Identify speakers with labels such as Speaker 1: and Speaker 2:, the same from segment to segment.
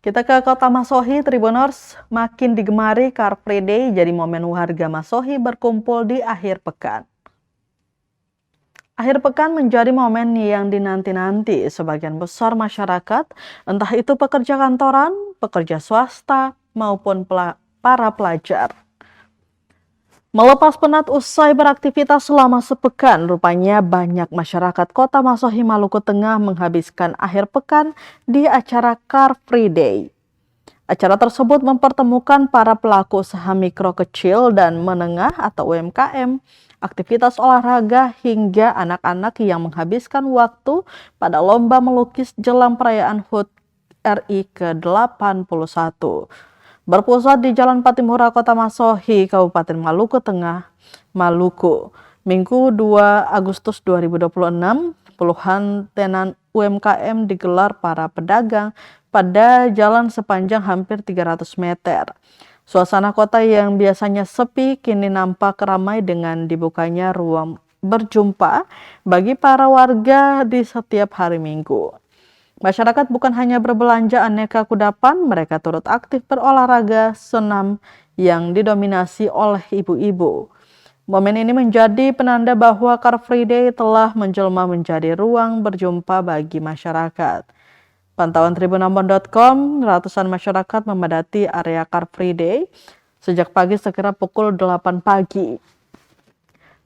Speaker 1: Kita ke Kota Masohi, Tribuners. Makin digemari Car Free Day jadi momen warga Masohi berkumpul di akhir pekan. Akhir pekan menjadi momen yang dinanti-nanti sebagian besar masyarakat, entah itu pekerja kantoran, pekerja swasta, maupun para pelajar. Melepas penat usai beraktivitas selama sepekan, rupanya banyak masyarakat Kota Masohi, Maluku Tengah menghabiskan akhir pekan di acara Car Free Day. Acara tersebut mempertemukan para pelaku usaha mikro kecil dan menengah atau UMKM, aktivitas olahraga hingga anak-anak yang menghabiskan waktu pada lomba melukis jelang perayaan HUT RI ke-81. Berpusat di Jalan Patimura, Kota Masohi, Kabupaten Maluku Tengah, Maluku. Minggu 2 Agustus 2026, puluhan tenan UMKM digelar para pedagang pada jalan sepanjang hampir 300 meter. Suasana kota yang biasanya sepi kini nampak ramai dengan dibukanya ruang berjumpa bagi para warga di setiap hari Minggu. Masyarakat bukan hanya berbelanja aneka kudapan, mereka turut aktif berolahraga senam yang didominasi oleh ibu-ibu. Momen ini menjadi penanda bahwa Car Free Day telah menjelma menjadi ruang berjumpa bagi masyarakat. Pantauan tribunambon.com, ratusan masyarakat memadati area Car Free Day sejak pagi sekira pukul 8 pagi.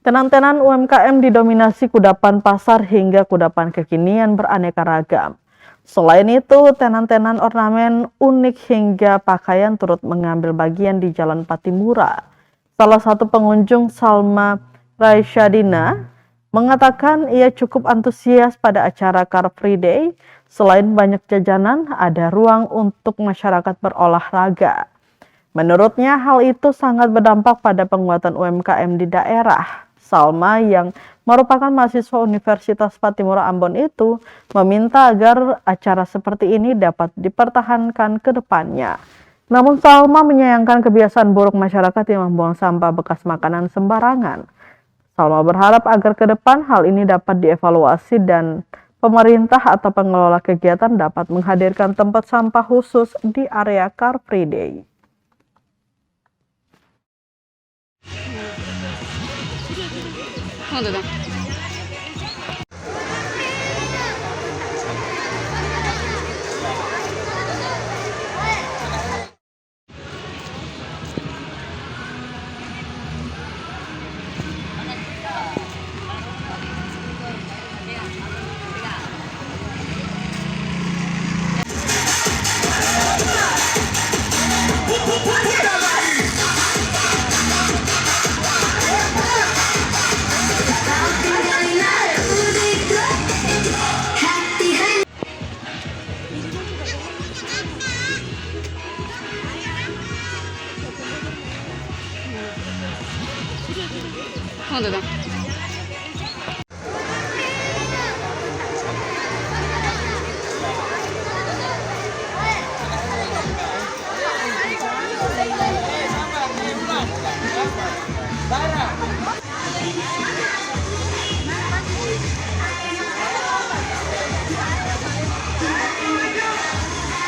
Speaker 1: Tenan-tenan UMKM didominasi kudapan pasar hingga kudapan kekinian beraneka ragam. Selain itu, tenan-tenan ornamen unik hingga pakaian turut mengambil bagian di Jalan Patimura. Salah satu pengunjung, Salma Raisyadina, mengatakan ia cukup antusias pada acara Car Free Day. Selain banyak jajanan, ada ruang untuk masyarakat berolahraga. Menurutnya, hal itu sangat berdampak pada penguatan UMKM di daerah. Salma yang merupakan mahasiswa Universitas Patimura Ambon itu meminta agar acara seperti ini dapat dipertahankan ke depannya. Namun Salma menyayangkan kebiasaan buruk masyarakat yang membuang sampah bekas makanan sembarangan. Salma berharap agar ke depan hal ini dapat dievaluasi dan pemerintah atau pengelola kegiatan dapat menghadirkan tempat sampah khusus di area Car Free Day.